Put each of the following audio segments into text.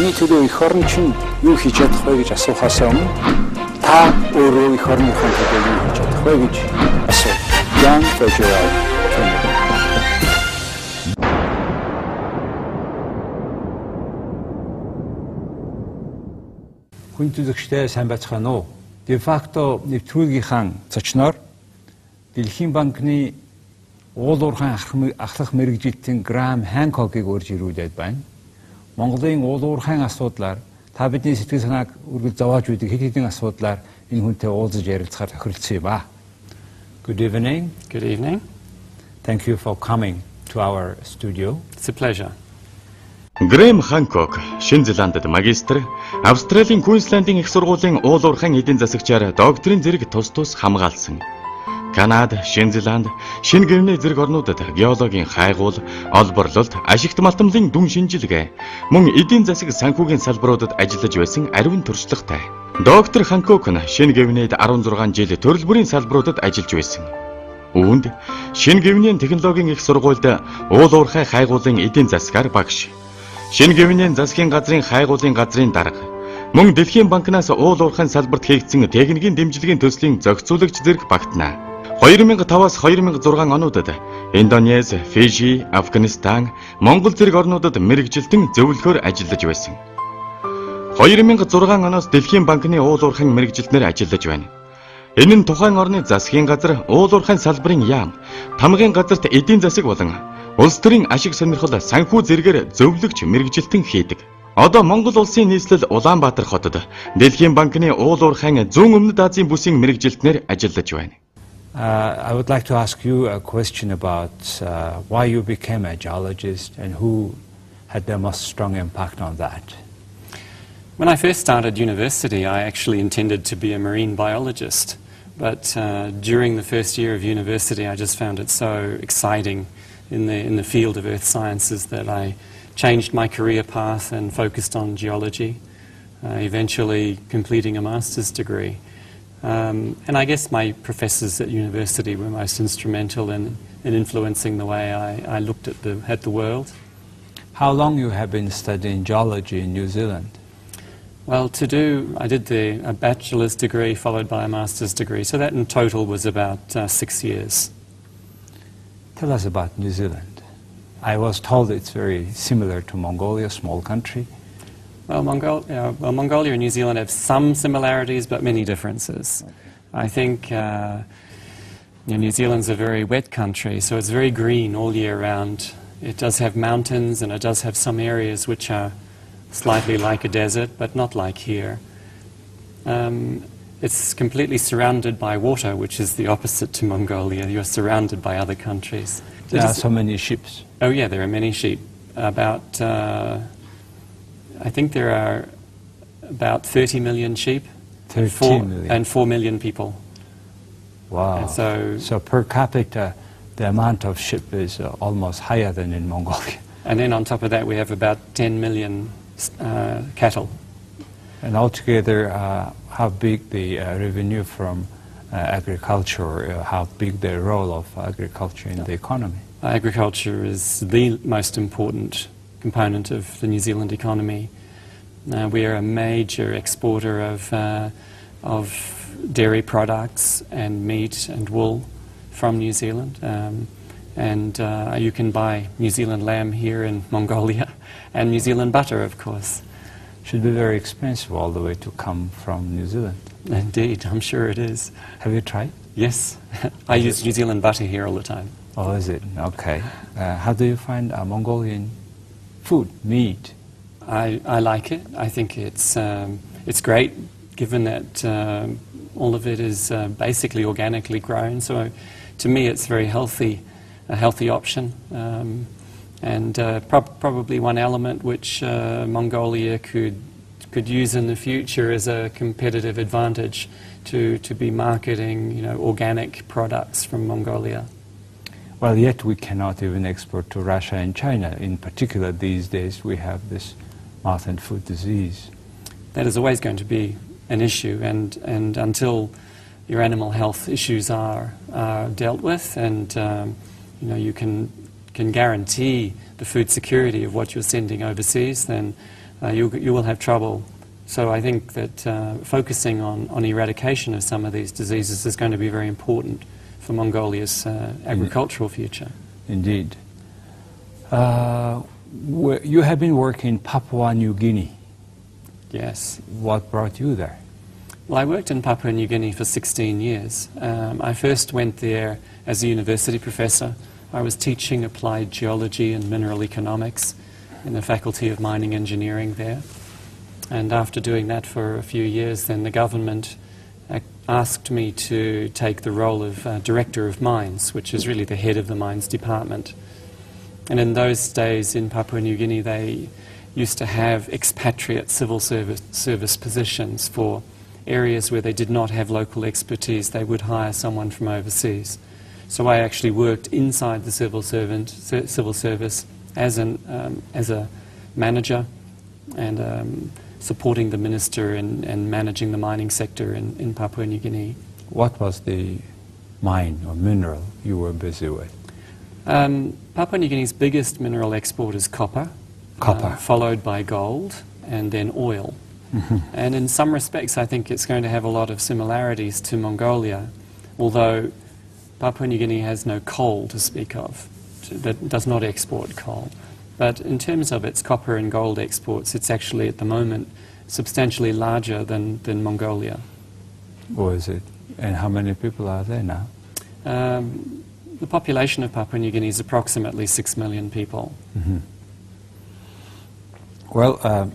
Миний төлөө эх орон чинь юу хийж чадах вэ гэж асуухаас өмнө та өөрөө эх орныхоо төлөө юу хийж чадах вэ гэж асуу. Jan Jargal. Хүн төлөвчтэй сайн байцгаана уу? De facto нэвтрүүлгийнхаа зочноор Дэлхийн банкны уурхайн ахлах мэргэжилтэн Graeme Hancock-ыг урьж ирүүлээд байна. Монголын уурхайн асуудлаар та бидний сэтгэл санааг үргэлж зовоож үйдэг хэд хэдэн асуудлаар энэ хүнтэй уулзаж ярилцахаар тохиролцсон юм ба. Good evening. Good evening. Thank you for coming to our studio. It's a pleasure. Graeme Hancock, Шинэ Зеландд магистр, Австралийн Queensland-ийн их сургуулийн уурхайн эдийн засагчаар докторийн зэрэг тус хамгаалсан. Канада, Шинэ Зеланд, Шинэ Гвиней зэрэг орнуудад геологийн хайгуул, олборлолт, ашигт малтамлын дүн шинжилгээ, мөн эдийн засаг санхүүгийн салбаруудад ажиллаж байсан ариун туршлагатай. Доктор Hancock нь Шинэ Гвинейд 16 жил төрөл бүрийн салбаруудад ажиллаж байсан. Үүнд Шинэ Гвинейн технологийн их сургуульд уурхай хайгуулын эдийн засгаар багш, Шинэ Гвинейн засгийн газрын хайгуулын газрын дарга, мөн Дэлхийн банкнаас уурхайн салбарт хийгдсэн техникийн дэмжлэгийн төслийн зохицуулагч зэрэг багтана. 2005-аас 2006 онуудад Индонез, Фижи, Афганистан, Монгол зэрэг орнуудад мэргэжилтэн зөвлөхөөр ажиллаж байсан. 2006 оноос Дэлхийн банкны уурхайн мэргэжилтнээр ажиллаж байна. Энэ нь тухайн орны засгийн газар уурхайн салбарын яам, тамгын газарт эдийн засаг болон улс төрийн ашиг сонирхол санхүү зэргээр зөвлөгч мэргэжилтэн хийдэг. Одоо Монгол улсын нийслэл Улаанбаатар хотод Дэлхийн банкны уурхайн зүүн өмнөд Азийн бүсийн мэргэжилтнээр ажиллаж байна. I would like to ask you a question about why you became a geologist and who had the most strong impact on that. When I first started university, I actually intended to be a marine biologist. But during the first year of university, I just found it so exciting in the field of earth sciences that I changed my career path and focused on geology, eventually completing a master's degree. And I guess my professors at university were most instrumental in influencing the way I looked at the world. How long you have been studying geology in New Zealand? Well, I did a bachelor's degree followed by a master's degree, so that in total was about 6 years. Tell us about New Zealand. I was told it's very similar to Mongolia, a small country. Well, Mongolia and New Zealand have some similarities, but many differences. Okay. I think New Zealand's a very wet country, so it's very green all year round. It does have mountains, and it does have some areas which are slightly like a desert, but not like here. It's completely surrounded by water, which is the opposite to Mongolia. You're surrounded by other countries. There are so many sheep. Oh yeah, there are many sheep. I think there are about 30 million sheep and 4 million people. Wow. And so per capita, the amount of sheep is almost higher than in Mongolia. And then on top of that, we have about 10 million cattle. And altogether, how big the revenue from agriculture, or how big the role of agriculture in the economy? Agriculture is the most important component of the New Zealand economy. We are a major exporter of dairy products and meat and wool from New Zealand. And you can buy New Zealand lamb here in Mongolia, and New Zealand butter, of course. Should be very expensive all the way to come from New Zealand. Indeed, I'm sure it is. Have you tried? Yes. I use New Zealand butter here all the time. Oh, is it? Okay. How do you find Mongolian food, meat? I like it. I think it's great, given that all of it is basically organically grown. So, to me, it's very healthy, a healthy option, and probably one element which Mongolia could use in the future as a competitive advantage to be marketing, organic products from Mongolia. Well, yet we cannot even export to Russia and China. In particular, these days we have this mouth and foot disease. That is always going to be an issue, and until your animal health issues are dealt with, and you can guarantee the food security of what you're sending overseas, then you will have trouble. So I think that focusing on eradication of some of these diseases is going to be very important for Mongolia's agricultural future. Indeed. You have been working in Papua New Guinea. Yes. What brought you there? Well, I worked in Papua New Guinea for 16 years. I first went there as a university professor. I was teaching applied geology and mineral economics in the Faculty of Mining Engineering there. And after doing that for a few years, then the government asked me to take the role of Director of Mines, which is really the head of the mines department. And in those days in Papua New Guinea, they used to have expatriate civil service positions for areas where they did not have local expertise. They would hire someone from overseas. So I actually worked inside the civil service as a manager and supporting the minister and managing the mining sector in Papua New Guinea. What was the mine or mineral you were busy with? Papua New Guinea's biggest mineral export is copper, followed by gold and then oil. And in some respects I think it's going to have a lot of similarities to Mongolia, although Papua New Guinea has no coal to speak of, that does not export coal. But in terms of its copper and gold exports, it's actually at the moment substantially larger than Mongolia. Or is it? And how many people are there now? The population of Papua New Guinea is approximately 6 million people. Well,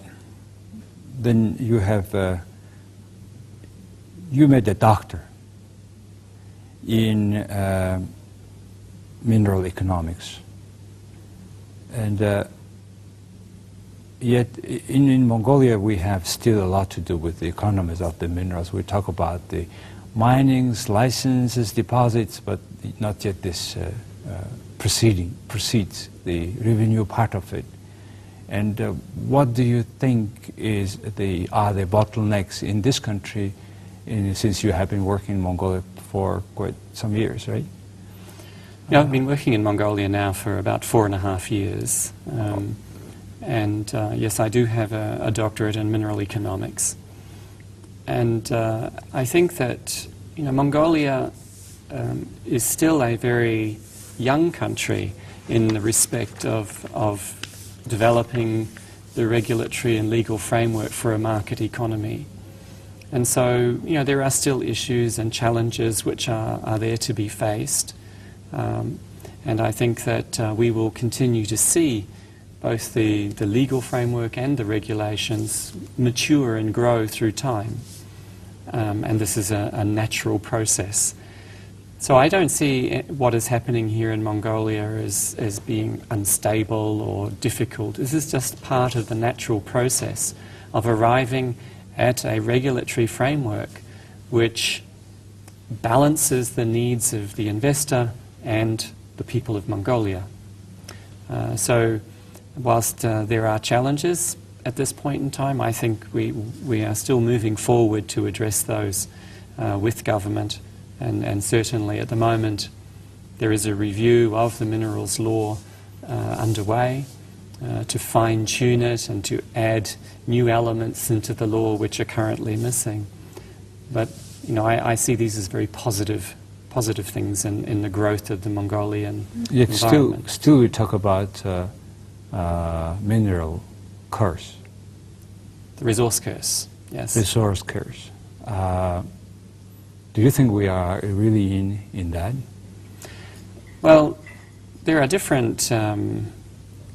then you have, you made a doctor in mineral economics. And yet in Mongolia we have still a lot to do with the economies of the minerals. We talk about the minings, licenses, deposits, but not yet this precedes the revenue part of it. And what do you think are the bottlenecks in this country, since you have been working in Mongolia for quite some years, right? Yeah, I've been working in Mongolia now for about 4.5 years. And yes, I do have a doctorate in mineral economics. And I think that Mongolia is still a very young country in the respect of developing the regulatory and legal framework for a market economy. And so, there are still issues and challenges which are there to be faced. And I think that we will continue to see both the legal framework and the regulations mature and grow through time. And this is a natural process. So I don't see what is happening here in Mongolia as being unstable or difficult. This is just part of the natural process of arriving at a regulatory framework which balances the needs of the investor and the people of Mongolia. So whilst there are challenges at this point in time, I think we are still moving forward to address those with government. And certainly at the moment there is a review of the minerals law underway to fine-tune it and to add new elements into the law which are currently missing. But I see these as very positive things in the growth of the Mongolian environment. Still we talk about mineral curse. The resource curse, yes. Resource curse. Do you think we are really in that? Well, there are different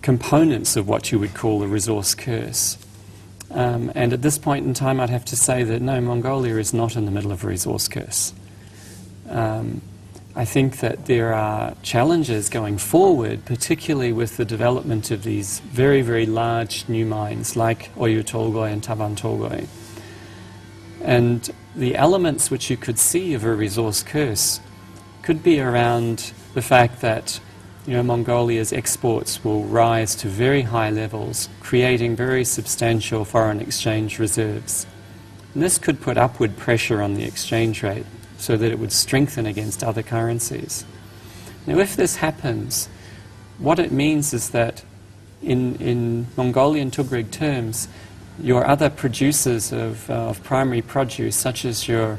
components of what you would call a resource curse. And at this point in time, I'd have to say that no, Mongolia is not in the middle of a resource curse. I think that there are challenges going forward, particularly with the development of these very, very large new mines like Oyu Tolgoi and Taban Tolgoi. And the elements which you could see of a resource curse could be around the fact that Mongolia's exports will rise to very high levels, creating very substantial foreign exchange reserves. And this could put upward pressure on the exchange rate so that it would strengthen against other currencies. Now, if this happens, what it means is that in Mongolian Tuareg terms, your other producers of primary produce, such as your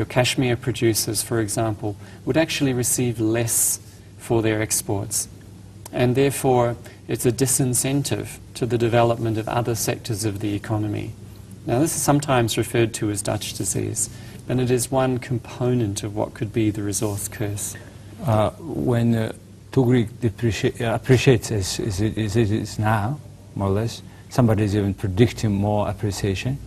cashmere producers, for example, would actually receive less for their exports. And therefore, it's a disincentive to the development of other sectors of the economy. Now, this is sometimes referred to as Dutch disease, and it is one component of what could be the resource curse. When Tuareg appreciates as it is now, more or less, somebody is even predicting more appreciation,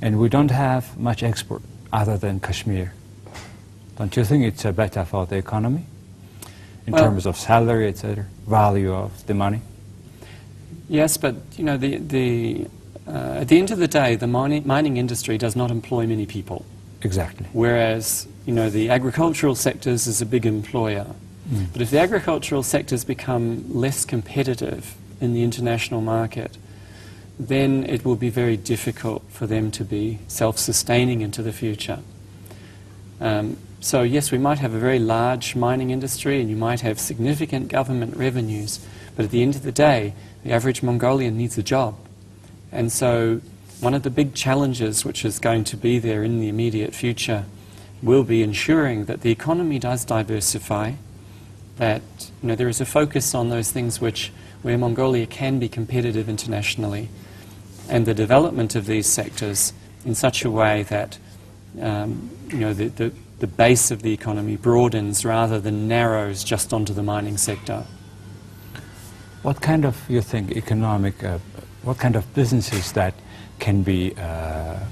and we don't have much export other than Kashmir. Don't you think it's better for the economy in terms of salary, etc., value of the money? Yes, but you know, at the end of the day, the mining industry does not employ many people. Exactly. Whereas, you know, the agricultural sectors is a big employer. But if the agricultural sectors become less competitive in the international market, then it will be very difficult for them to be self-sustaining into the future. So yes, we might have a very large mining industry and you might have significant government revenues, but at the end of the day, the average Mongolian needs a job. And so one of the big challenges which is going to be there in the immediate future will be ensuring that the economy does diversify, that there is a focus on those things where Mongolia can be competitive internationally, and the development of these sectors in such a way that the base of the economy broadens rather than narrows just onto the mining sector. What kind of, you think, what kind of businesses that can be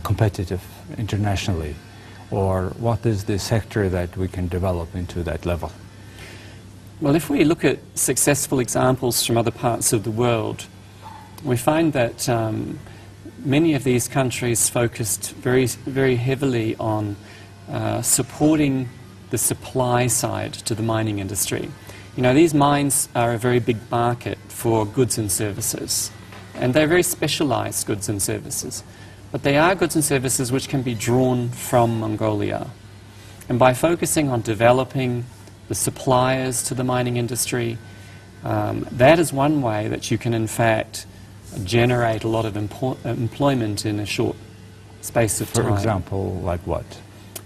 competitive internationally, or what is the sector that we can develop into that level? Well, if we look at successful examples from other parts of the world, we find that many of these countries focused very, very heavily on supporting the supply side to the mining industry. These mines are a very big market for goods and services, and they're very specialized goods and services. But they are goods and services which can be drawn from Mongolia. And by focusing on developing the suppliers to the mining industry, that is one way that you can in fact generate a lot of employment in a short space of time. For example, like what?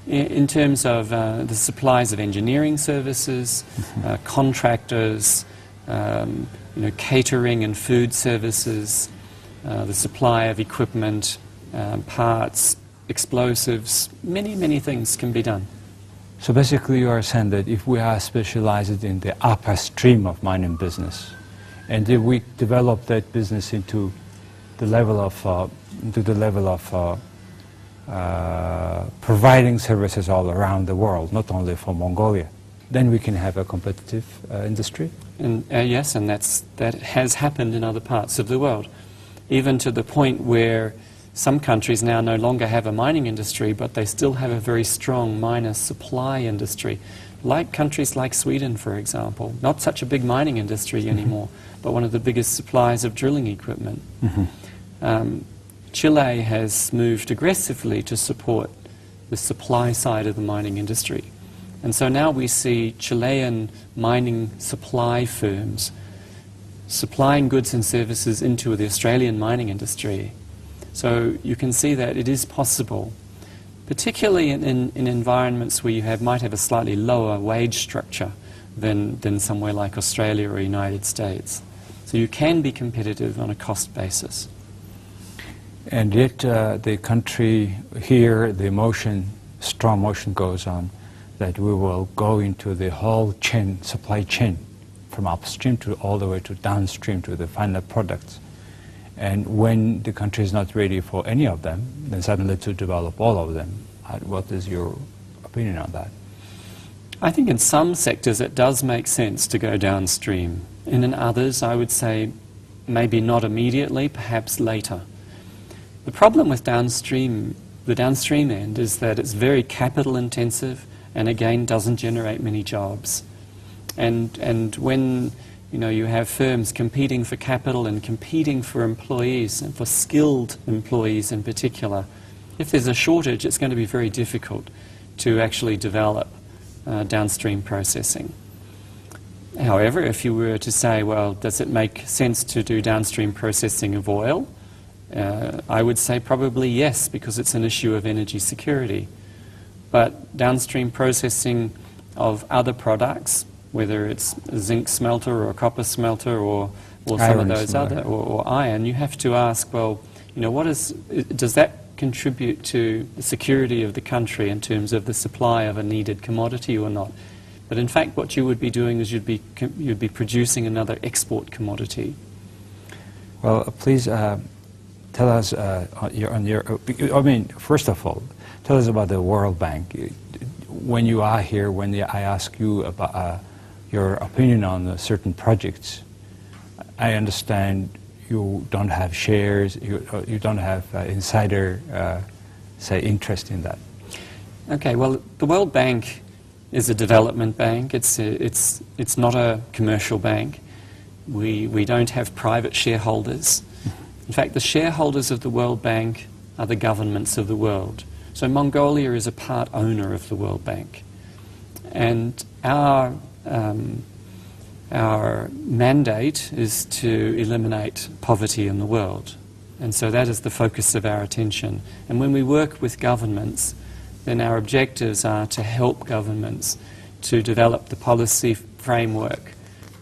In terms of the supplies of engineering services, contractors, catering and food services, the supply of equipment, parts, explosives, many things can be done. So basically you are saying that if we are specialized in the upper stream of mining business, and if we develop that business into the level of providing services all around the world, not only for Mongolia, then we can have a competitive industry? And yes, and that has happened in other parts of the world, even to the point where some countries now no longer have a mining industry, but they still have a very strong miner supply industry, like countries like Sweden, for example. Not such a big mining industry anymore, but one of the biggest suppliers of drilling equipment. Chile has moved aggressively to support the supply side of the mining industry. And so now we see Chilean mining supply firms supplying goods and services into the Australian mining industry. So you can see that it is possible, particularly in environments where you might have a slightly lower wage structure than somewhere like Australia or United States. So you can be competitive on a cost basis. And yet the country here, the strong motion goes on that we will go into the whole chain, supply chain, from upstream to all the way to downstream to the final products. And when the country is not ready for any of them, then suddenly to develop all of them. What is your opinion on that? I think in some sectors it does make sense to go downstream. And in others, I would say maybe not immediately, perhaps later. The problem with the downstream end is that it's very capital intensive and again doesn't generate many jobs. And when you have firms competing for capital and competing for employees, and for skilled employees in particular, if there's a shortage, it's going to be very difficult to actually develop downstream processing. However, if you were to say, well, does it make sense to do downstream processing of oil? I would say probably yes, because it's an issue of energy security. But downstream processing of other products, whether it's a zinc smelter or a copper smelter or some of those other, or iron, you have to ask, well, you know, does that contribute to the security of the country in terms of the supply of a needed commodity or not? But in fact, what you would be doing is you'd be producing another export commodity. Well, please tell us first of all, tell us about the World Bank. When you are here, when I ask you about your opinion on certain projects, I understand you don't have shares, you don't have insider, say, interest in that. Okay, well, the World Bank is a development bank. It's not a commercial bank. We don't have private shareholders. In fact, the shareholders of the World Bank are the governments of the world. So Mongolia is a part owner of the World Bank. And our mandate is to eliminate poverty in the world. And so that is the focus of our attention. And when we work with governments, then our objectives are to help governments to develop the policy framework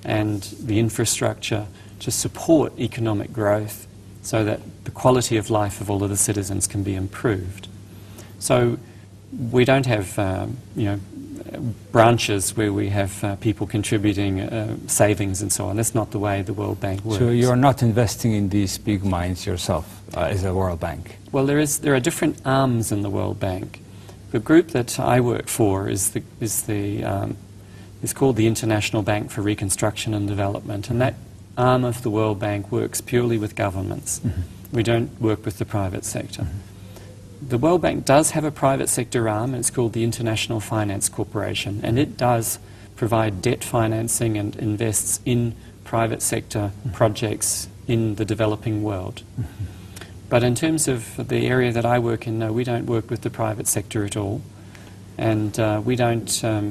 and the infrastructure to support economic growth so that the quality of life of all of the citizens can be improved. So we don't have branches where we have people contributing savings and so on. That's not the way the World Bank works. So you're not investing in these big mines yourself as a World Bank? Well, there are different arms in the World Bank. The group that I work for is called the International Bank for Reconstruction and Development, and that arm of the World Bank works purely with governments. We don't work with the private sector. The World Bank does have a private sector arm, and it's called the International Finance Corporation, and it does provide debt financing and invests in private sector projects in the developing world. But in terms of the area that I work in, no, we don't work with the private sector at all, and we don't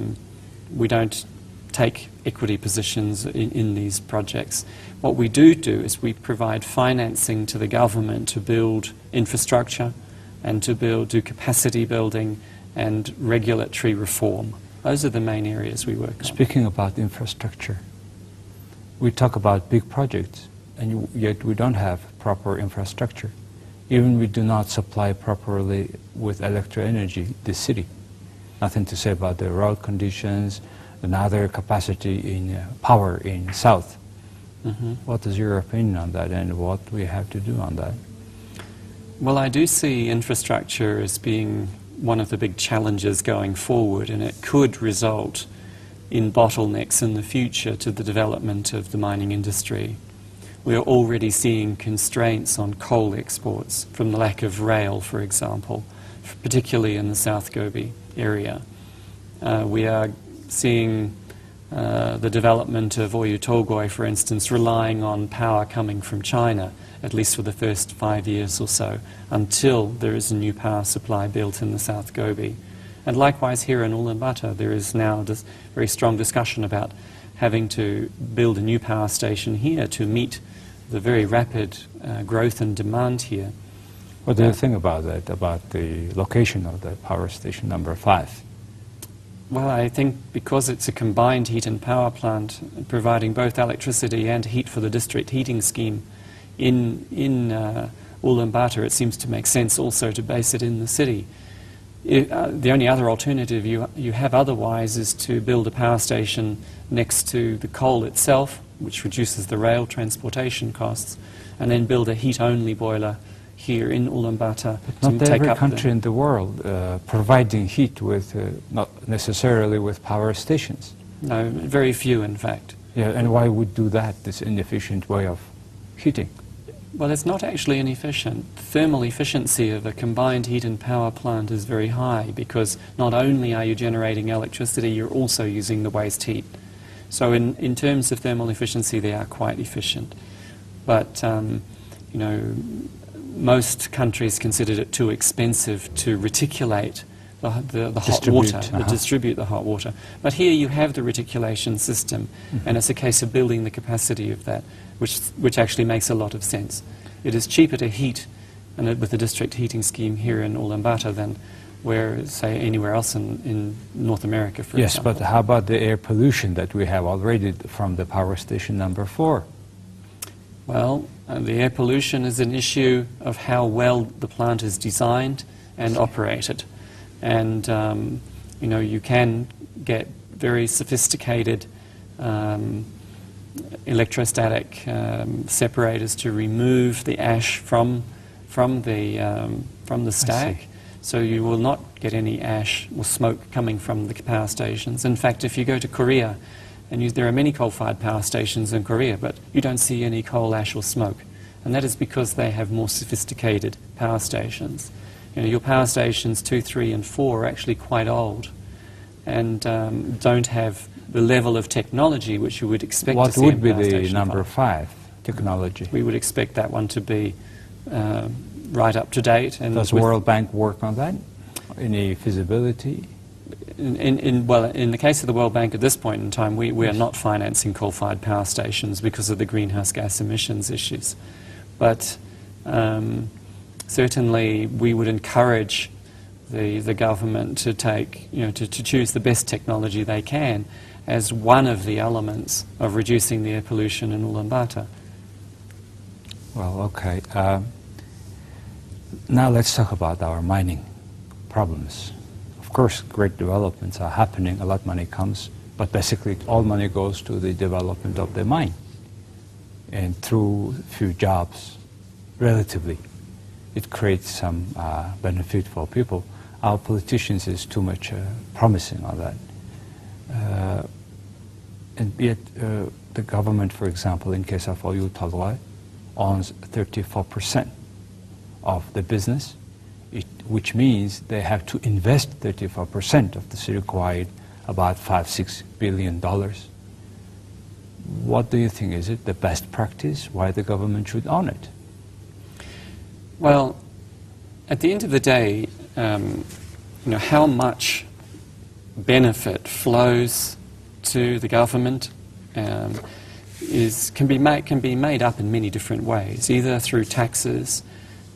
take equity positions in these projects. What we do is we provide financing to the government to build infrastructure and to do capacity building and regulatory reform. Those are the main areas we work on. Speaking about infrastructure, we talk about big projects, and yet we don't have proper infrastructure. Even we do not supply properly with electric energy the city. Nothing to say about the road conditions, another capacity in power in south. What is your opinion on that, and what we have to do on that? Well, I do see infrastructure as being one of the big challenges going forward, and it could result in bottlenecks in the future to the development of the mining industry. We are already seeing constraints on coal exports from the lack of rail, for example, particularly in the South Gobi area. We are seeing the development of Oyu Tolgoi, for instance, relying on power coming from China, at least for the first 5 years or so, until there is a new power supply built in the South Gobi. And likewise here in Ulaanbaatar, there is now this very strong discussion about having to build a new power station here to meet the very rapid growth and demand here. What do you think about that, about the location of the power station number 5? Well, I think because it's a combined heat and power plant, providing both electricity and heat for the district heating scheme in Ulaanbaatar, it seems to make sense also to base it in the city. The only other alternative you have otherwise is to build a power station next to the coal itself, which reduces the rail transportation costs, and then build a heat-only boiler here in Ulaanbaatar. But not every country in the world providing heat with, not necessarily with power stations. No, very few in fact. Yeah, and why would do that, this inefficient way of heating? Well, it's not actually inefficient. Thermal efficiency of a combined heat and power plant is very high because not only are you generating electricity, you're also using the waste heat. So in terms of thermal efficiency, they are quite efficient. But, you know, most countries considered it too expensive to reticulate hot water, distribute the hot water. But here you have the reticulation system, and it's a case of building the capacity of that, which actually makes a lot of sense. It is cheaper to heat with the district heating scheme here in Ulaanbaatar than where, say, anywhere else in North America, for example. Yes, but how about the air pollution that we have already from the power station number 4? Well, the air pollution is an issue of how well the plant is designed and operated. And, you know, you can get very sophisticated electrostatic separators to remove the ash from the stack. So you will not get any ash or smoke coming from the power stations. In fact, if you go to Korea, and there are many coal-fired power stations in Korea, but you don't see any coal ash or smoke. And that is because they have more sophisticated power stations. You know, your power stations 2, 3, and 4 are actually quite old and don't have the level of technology which you would expect to see in What would be power the station number 5. 5 technology? We would expect that one to be right up to date. And does World Bank work on that? Any feasibility? Well, in the case of the World Bank at this point in time, we are not financing coal-fired power stations because of the greenhouse gas emissions issues. But certainly we would encourage the government to take, you know, to choose the best technology they can as one of the elements of reducing the air pollution in Ulaanbaatar. Well, okay. Now let's talk about our mining problems. Of course, great developments are happening, a lot of money comes, but basically all money goes to the development of the mine. And through few jobs, relatively, it creates some benefit for people. Our politicians is too much promising on that. And yet the government, for example, in case of Oyu Tolgoi, owns 34% of the business, which means they have to invest 34% of this required about $5-6 billion. What do you think? Is it the best practice? Why the government should own it? Well, at the end of the day, you know, how much benefit flows to the government can be made up in many different ways, either through taxes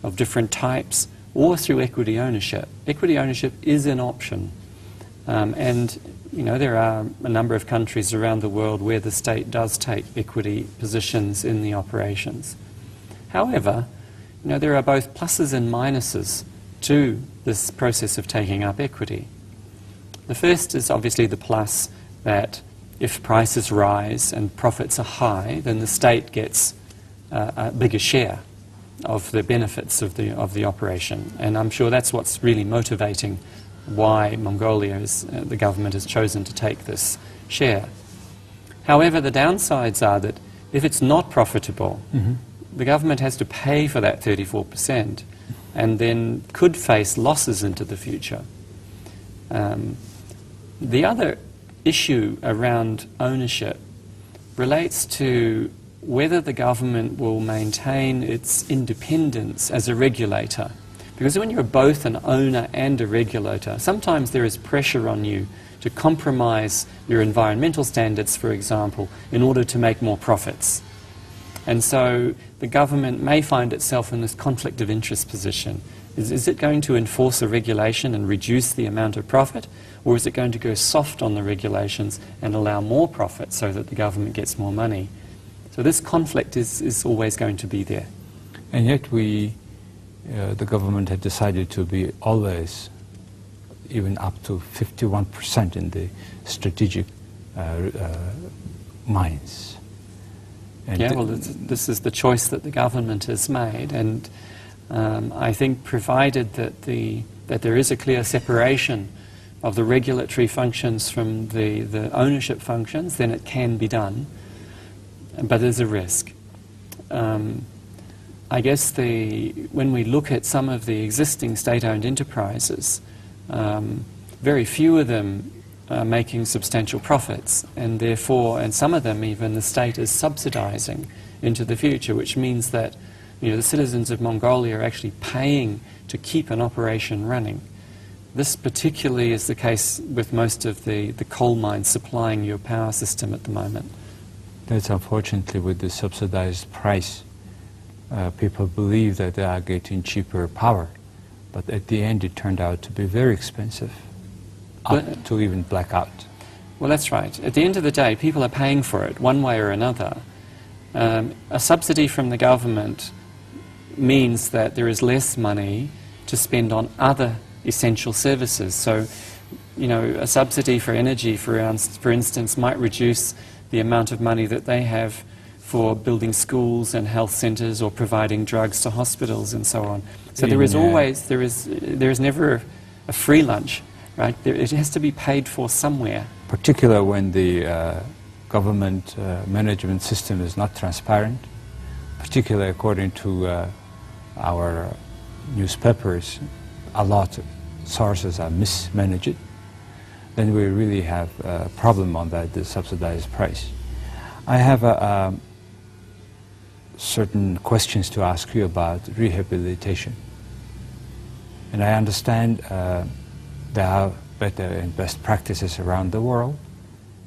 of different types or through equity ownership. Equity ownership is an option, and you know, there are a number of countries around the world where the state does take equity positions in the operations. However, you know, there are both pluses and minuses to this process of taking up equity. The first is obviously the plus that if prices rise and profits are high, then the state gets a bigger share of the benefits of the operation. And I'm sure that's what's really motivating why Mongolia the government has chosen to take this share. However, the downsides are that if it's not profitable, the government has to pay for that 34% and then could face losses into the future. The other issue around ownership relates to whether the government will maintain its independence as a regulator. Because when you're both an owner and a regulator, sometimes there is pressure on you to compromise your environmental standards, for example, in order to make more profits. And so the government may find itself in this conflict of interest position. Is it going to enforce a regulation and reduce the amount of profit, or is it going to go soft on the regulations and allow more profit so that the government gets more money? So this conflict is always going to be there. And yet the government had decided to be always, even up to 51% in the strategic mines. And yeah, well, this is the choice that the government has made, and I think provided that there is a clear separation of the regulatory functions from the ownership functions, then it can be done. But there's a risk. I guess when we look at some of the existing state-owned enterprises, very few of them are making substantial profits, and therefore, and some of them even, the state is subsidizing into the future, which means that, you know, the citizens of Mongolia are actually paying to keep an operation running. This particularly is the case with most of the coal mines supplying your power system at the moment. That's unfortunately with the subsidized price. People believe that they are getting cheaper power, but at the end it turned out to be very expensive, up to even blackout. Well, that's right. At the end of the day, people are paying for it one way or another. A subsidy from the government means that there is less money to spend on other essential services. So, you know, a subsidy for energy, for instance, might reduce the amount of money that they have for building schools and health centres or providing drugs to hospitals and so on. So there is never a free lunch, right? It has to be paid for somewhere. Particularly when the government management system is not transparent, particularly according to our newspapers, a lot of sources are mismanaged, then we really have a problem on that, the subsidized price. I have certain questions to ask you about rehabilitation. And I understand there are better and best practices around the world.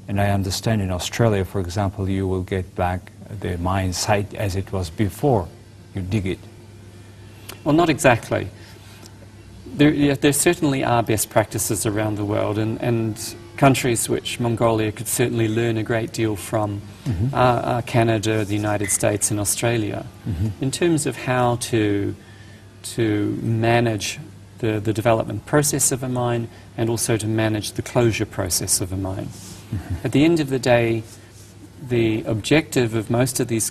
And I understand in Australia, for example, you will get back the mine site as it was before you dig it. Well, not exactly. There certainly are best practices around the world, and countries which Mongolia could certainly learn a great deal from are Canada, the United States and Australia, in terms of how to manage the development process of a mine and also to manage the closure process of a mine. At the end of the day, the objective of most of these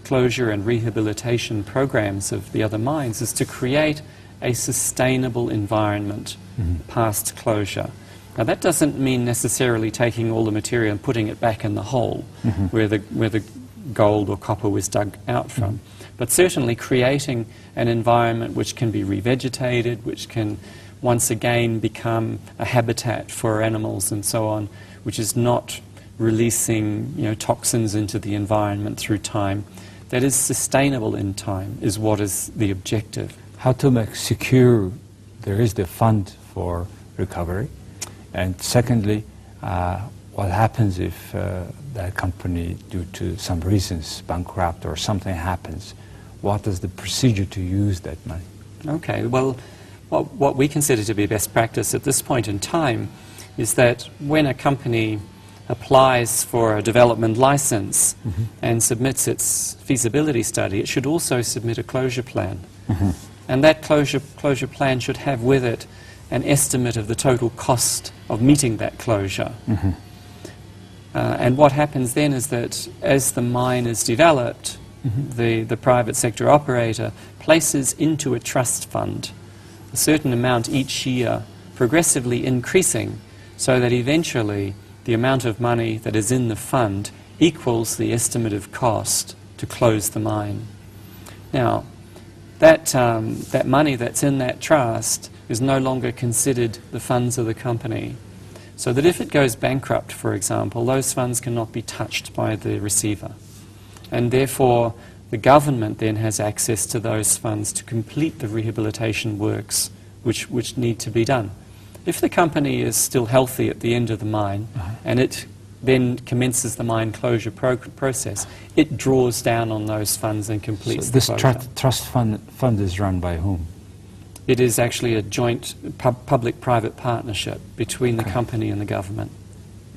closure and rehabilitation programs of the other mines is to create a sustainable environment past closure. Now that doesn't mean necessarily taking all the material and putting it back in the hole where the gold or copper was dug out from, but certainly creating an environment which can be revegetated, which can once again become a habitat for animals and so on, which is not releasing, you know, toxins into the environment through time, that is sustainable in time, is what is the objective. How to make secure there is the fund for recovery, and secondly, what happens if that company, due to some reasons, bankrupt or something happens? What is the procedure to use that money? Okay, well, what we consider to be best practice at this point in time is that when a company applies for a development license and submits its feasibility study, it should also submit a closure plan. And that closure plan should have with it an estimate of the total cost of meeting that closure. And what happens then is that as the mine is developed, the private sector operator places into a trust fund a certain amount each year, progressively increasing, so that eventually the amount of money that is in the fund equals the estimative cost to close the mine. Now, that money that's in that trust is no longer considered the funds of the company. So that if it goes bankrupt, for example, those funds cannot be touched by the receiver. And therefore, the government then has access to those funds to complete the rehabilitation works which need to be done. If the company is still healthy at the end of the mine and it then commences the mine closure process, it draws down on those funds and completes the closure. This trust fund is run by whom? It is actually a joint public-private partnership between the company and the government.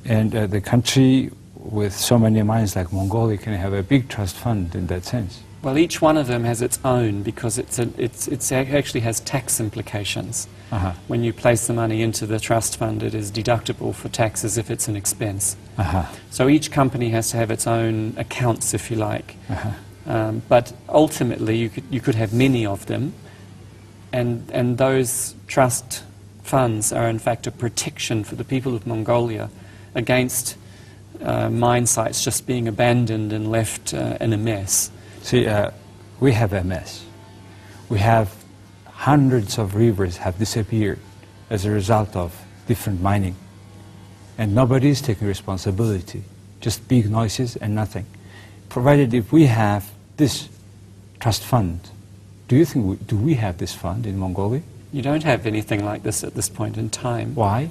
And the country with so many mines like Mongolia can have a big trust fund in that sense? Well, each one of them has its own because it actually has tax implications. When you place the money into the trust fund, it is deductible for taxes if it's an expense. So each company has to have its own accounts, if you like. But ultimately, you could have many of them, and those trust funds are in fact a protection for the people of Mongolia against mine sites just being abandoned and left in a mess. See, we have a mess. We have hundreds of rivers have disappeared as a result of different mining. And nobody is taking responsibility, just big noises and nothing. Provided if we have this trust fund, do you think do we have this fund in Mongolia? You don't have anything like this at this point in time. Why?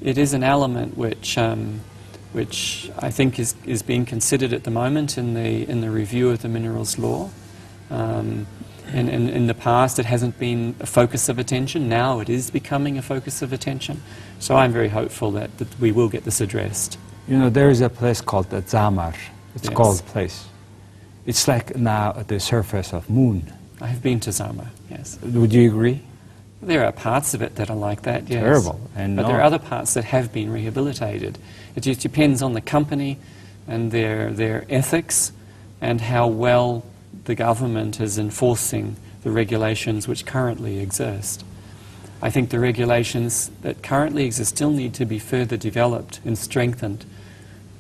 It is an element which I think is being considered at the moment in the review of the minerals law. In the past, it hasn't been a focus of attention. Now it is becoming a focus of attention. So I'm very hopeful that we will get this addressed. You know, there is a place called the Zamar. It's Yes. a gold place. It's like now at the surface of moon. I have been to Zama, yes. Would you agree? There are parts of it that are like that, yes. Terrible. And But there are other parts that have been rehabilitated. It just depends on the company and their ethics and how well the government is enforcing the regulations which currently exist. I think the regulations that currently exist still need to be further developed and strengthened.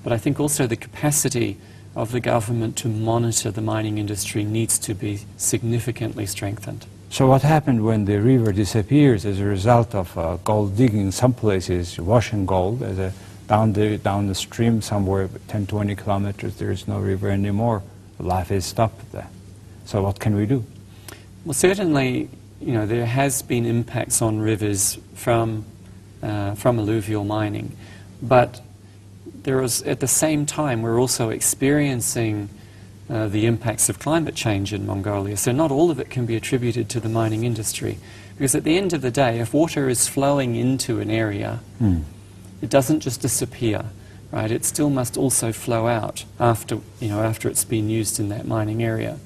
But I think also the capacity of the government to monitor the mining industry needs to be significantly strengthened. So what happened when the river disappears as a result of gold digging in some places, washing gold down the stream somewhere 10, 20 kilometers, there is no river anymore. Life is stopped there. So what can we do? Well, certainly, you know, there has been impacts on rivers from alluvial mining, but there is, at the same time, we're also experiencing the impacts of climate change in Mongolia. So not all of it can be attributed to the mining industry, because at the end of the day, if water is flowing into an area, it doesn't just disappear, right? It still must also flow out after it's been used in that mining area.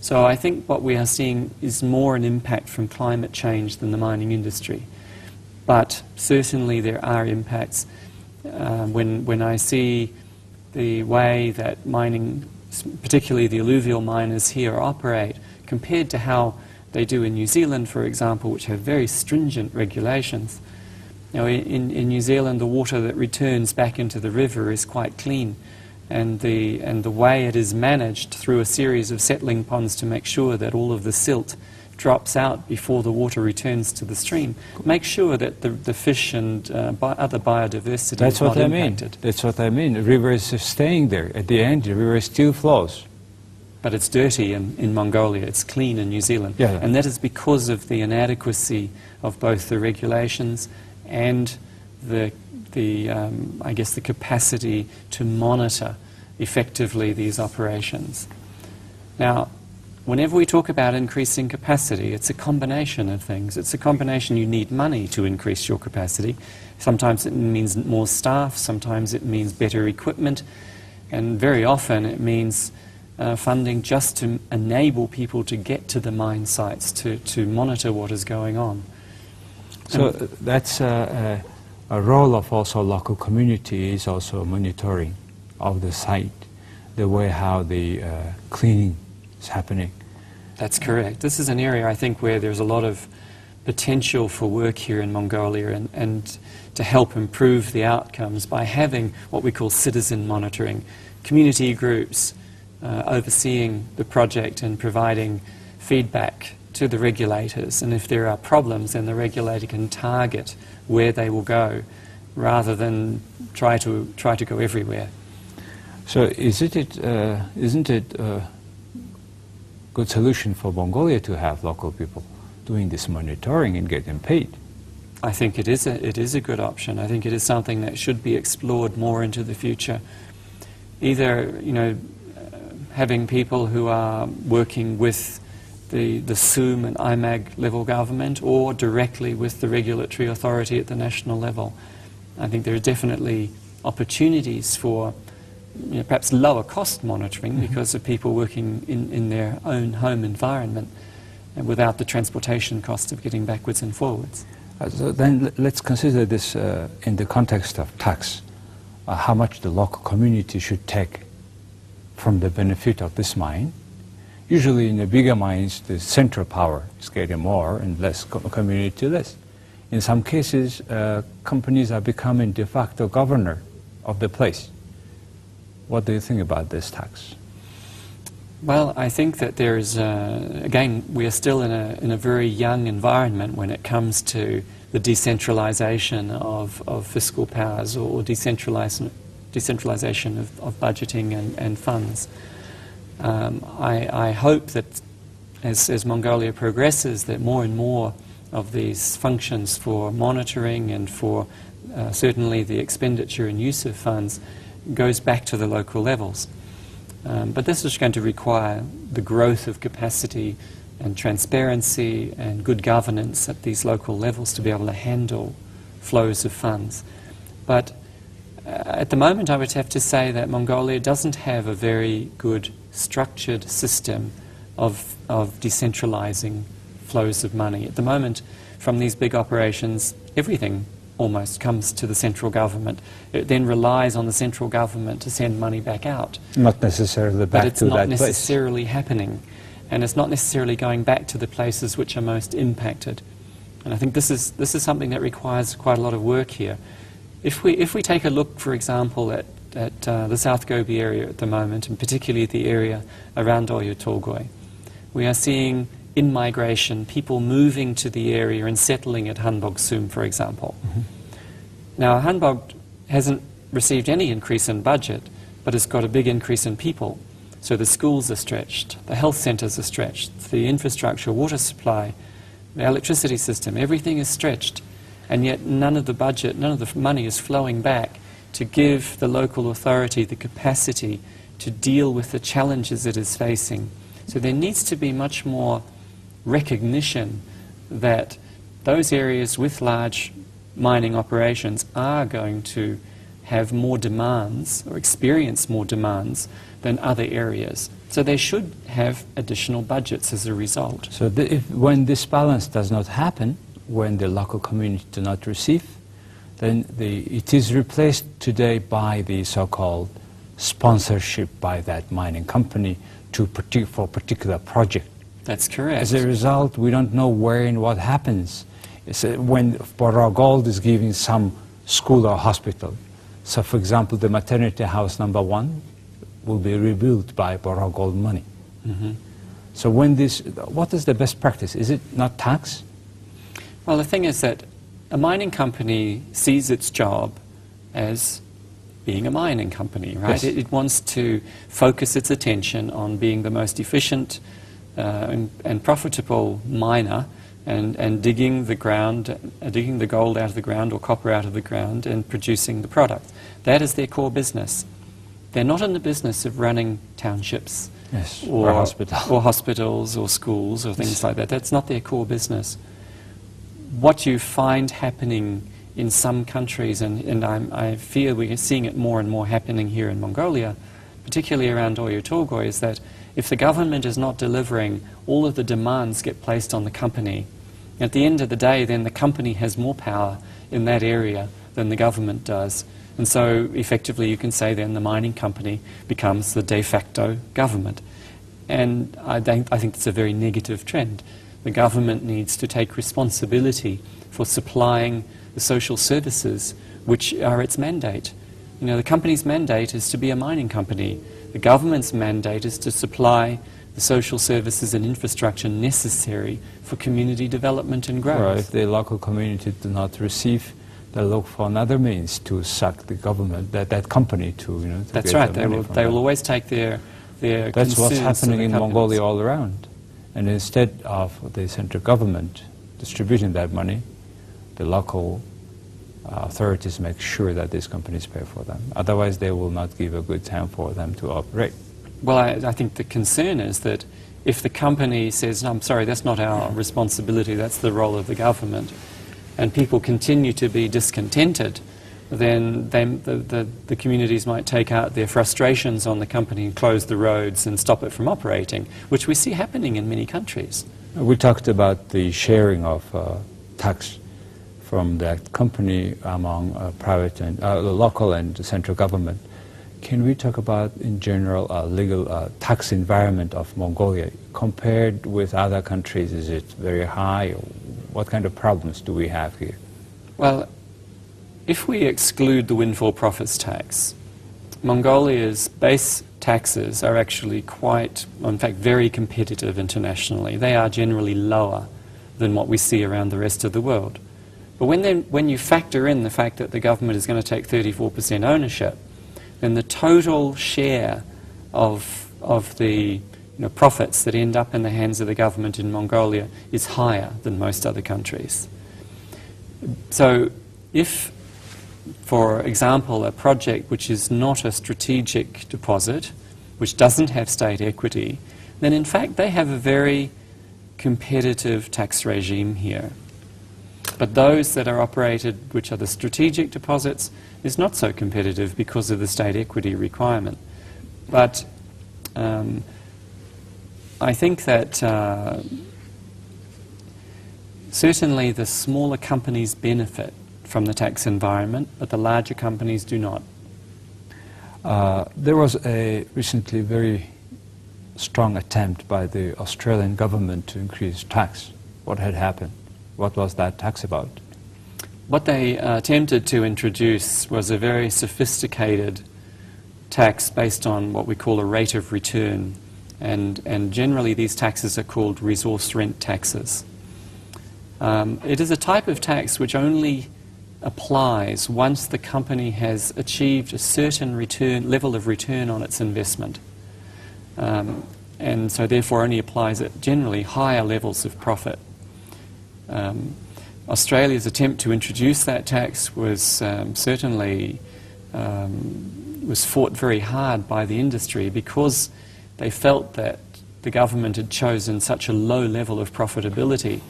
So I think what we are seeing is more an impact from climate change than the mining industry. But certainly there are impacts. When I see the way that mining, particularly the alluvial miners here, operate compared to how they do in New Zealand, for example, which have very stringent regulations. You know, in New Zealand, the water that returns back into the river is quite clean, and the way it is managed through a series of settling ponds to make sure that all of the silt drops out before the water returns to the stream, make sure that the fish and other biodiversity is not impacted. That's what I mean. The river is staying there. At the end, the river still flows. But it's dirty in Mongolia. It's clean in New Zealand. Yeah. And that is because of the inadequacy of both the regulations and I guess the capacity to monitor effectively these operations. Now, whenever we talk about increasing capacity, it's a combination of things. It's a combination. You need money to increase your capacity. Sometimes it means more staff, sometimes it means better equipment, and very often it means funding just to enable people to get to the mine sites, to monitor what is going on. So that's a role of also local community is also monitoring of the site, the way how the cleaning is happening. That's correct. This is an area, I think, where there's a lot of potential for work here in Mongolia and to help improve the outcomes by having what we call citizen monitoring, community groups overseeing the project and providing feedback to the regulators. And if there are problems, then the regulator can target where they will go rather than try to go everywhere. So isn't it a good solution for Mongolia to have local people doing this monitoring and getting paid? I think it is a good option. I think it is something that should be explored more into the future. Either, you know, having people who are working with the SUM and IMAG level government or directly with the regulatory authority at the national level. I think there are definitely opportunities for perhaps lower cost monitoring because of people working in their own home environment and without the transportation cost of getting backwards and forwards. So then let's consider this in the context of tax, how much the local community should take from the benefit of this mine. Usually in the bigger mines, the central power is getting more and less community less. In some cases, companies are becoming de facto governor of the place. What do you think about this tax? Well, I think that there is, again, we are still in a very young environment when it comes to the decentralization of fiscal powers or decentralization of budgeting and funds. I hope that as Mongolia progresses, that more and more of these functions for monitoring and for certainly the expenditure and use of funds goes back to the local levels. But this is going to require the growth of capacity and transparency and good governance at these local levels to be able to handle flows of funds. But at the moment I would have to say that Mongolia doesn't have a very good structured system of decentralizing flows of money. At the moment, from these big operations, everything almost comes to the central government. It then relies on the central government to send money back out. Not necessarily back to that place. But it's not necessarily happening. And it's not necessarily going back to the places which are most impacted. And I think this is something that requires quite a lot of work here. If we take a look, for example, at the South Gobi area at the moment, and particularly the area around Oyu Tolgoi, we are seeing in-migration, people moving to the area and settling at Hanbog Sum, for example. Now, Hanbog hasn't received any increase in budget, but it's got a big increase in people. So the schools are stretched, the health centres are stretched, the infrastructure, water supply, the electricity system, everything is stretched. And yet none of the budget, none of the money is flowing back to give the local authority the capacity to deal with the challenges it is facing. So there needs to be much more recognition that those areas with large mining operations are going to have more demands or experience more demands than other areas. So they should have additional budgets as a result. So when this balance does not happen, when the local community do not receive, then it is replaced today by the so-called sponsorship by that mining company for a particular project. That's correct. As a result, we don't know where and what happens. When Jargal is giving some school or hospital, so for example, the maternity house number 1 will be rebuilt by Jargal money. So what is the best practice? Is it not tax? Well, the thing is that a mining company sees its job as being a mining company, right? Yes. It wants to focus its attention on being the most efficient and profitable miner and digging the gold out of the ground or copper out of the ground and producing the product. That is their core business. They're not in the business of running townships, yes, or hospitals or schools or things like that. That's not their core business. What you find happening in some countries, and I fear we're seeing it more and more happening here in Mongolia, particularly around Oyu Tolgoi, is that if the government is not delivering, all of the demands get placed on the company. At the end of the day, then the company has more power in that area than the government does. And so effectively you can say then the mining company becomes the de facto government. And I think it's a very negative trend. The government needs to take responsibility for supplying the social services which are its mandate. You know, the company's mandate is to be a mining company. The government's mandate is to supply the social services and infrastructure necessary for community development and growth. Or if the local community do not receive, they look for another means to suck the government, that company to, you know. That's right. They will always take their That's what's happening in companies. Mongolia all around. And instead of the central government distributing that money, the local authorities make sure that these companies pay for them. Otherwise, they will not give a good time for them to operate. Well, I think the concern is that if the company says, no, I'm sorry, that's not our responsibility, that's the role of the government, and people continue to be discontented, then the communities might take out their frustrations on the company and close the roads and stop it from operating, which we see happening in many countries. We talked about the sharing of tax from that company among private and local and central government. Can we talk about, in general, legal tax environment of Mongolia compared with other countries? Is it very high? What kind of problems do we have here? Well, if we exclude the windfall profits tax, Mongolia's base taxes are actually quite, in fact, very competitive internationally. They are generally lower than what we see around the rest of the world. But when you factor in the fact that the government is going to take 34% ownership, then the total share of the profits that end up in the hands of the government in Mongolia is higher than most other countries. So if, for example, a project which is not a strategic deposit, which doesn't have state equity, then in fact they have a very competitive tax regime here. But those that are operated, which are the strategic deposits, is not so competitive because of the state equity requirement. But I think that certainly the smaller companies benefit from the tax environment, but the larger companies do not. There was a recently very strong attempt by the Australian government to increase tax. What had happened? What was that tax about? What they attempted to introduce was a very sophisticated tax based on what we call a rate of return. And generally these taxes are called resource rent taxes. It is a type of tax which only applies once the company has achieved a certain level of return on its investment. And so therefore only applies at generally higher levels of profit. Australia's attempt to introduce that tax was certainly was fought very hard by the industry because they felt that the government had chosen such a low level of profitability.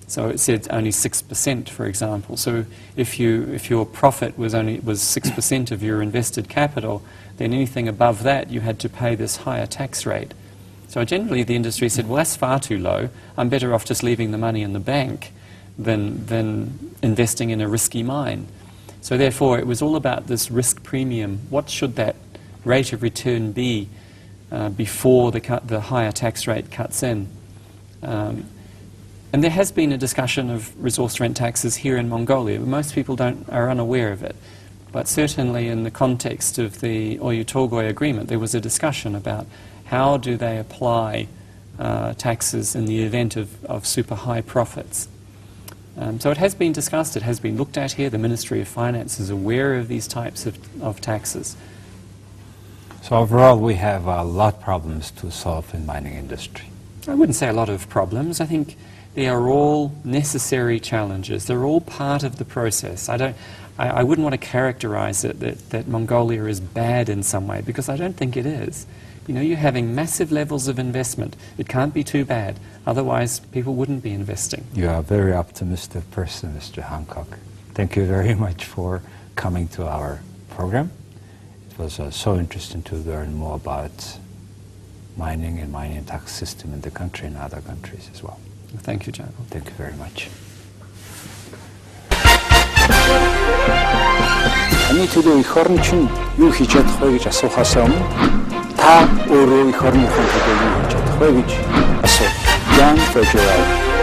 So it said only 6%, for example. So if your profit was 6% of your invested capital, then anything above that you had to pay this higher tax rate. So generally the industry said, well, that's far too low. I'm better off just leaving the money in the bank than investing in a risky mine. So therefore it was all about this risk premium. What should that rate of return be before the higher tax rate cuts in? And there has been a discussion of resource rent taxes here in Mongolia. Most people are unaware of it. But certainly in the context of the Oyu Tolgoi agreement, there was a discussion about how do they apply taxes in the event of super high profits. So it has been discussed, it has been looked at here. The Ministry of Finance is aware of these types of taxes. So overall we have a lot of problems to solve in mining industry. I wouldn't say a lot of problems. I think they are all necessary challenges. They're all part of the process. I wouldn't want to characterize it that Mongolia is bad in some way, because I don't think it is. You know, you're having massive levels of investment. It can't be too bad. Otherwise, people wouldn't be investing. You are a very optimistic person, Mr. Hancock. Thank you very much for coming to our program. It was so interesting to learn more about mining and mining tax system in the country and other countries as well. Thank you, Jargal. Thank you very much. Аны төлөө эх орн чинь юу хийж чадах вэ гэж асуухаас өмнө та өөрөө эх орныхон төлөө юу хийж чадах вэ гэж асуу. Young for Jargal.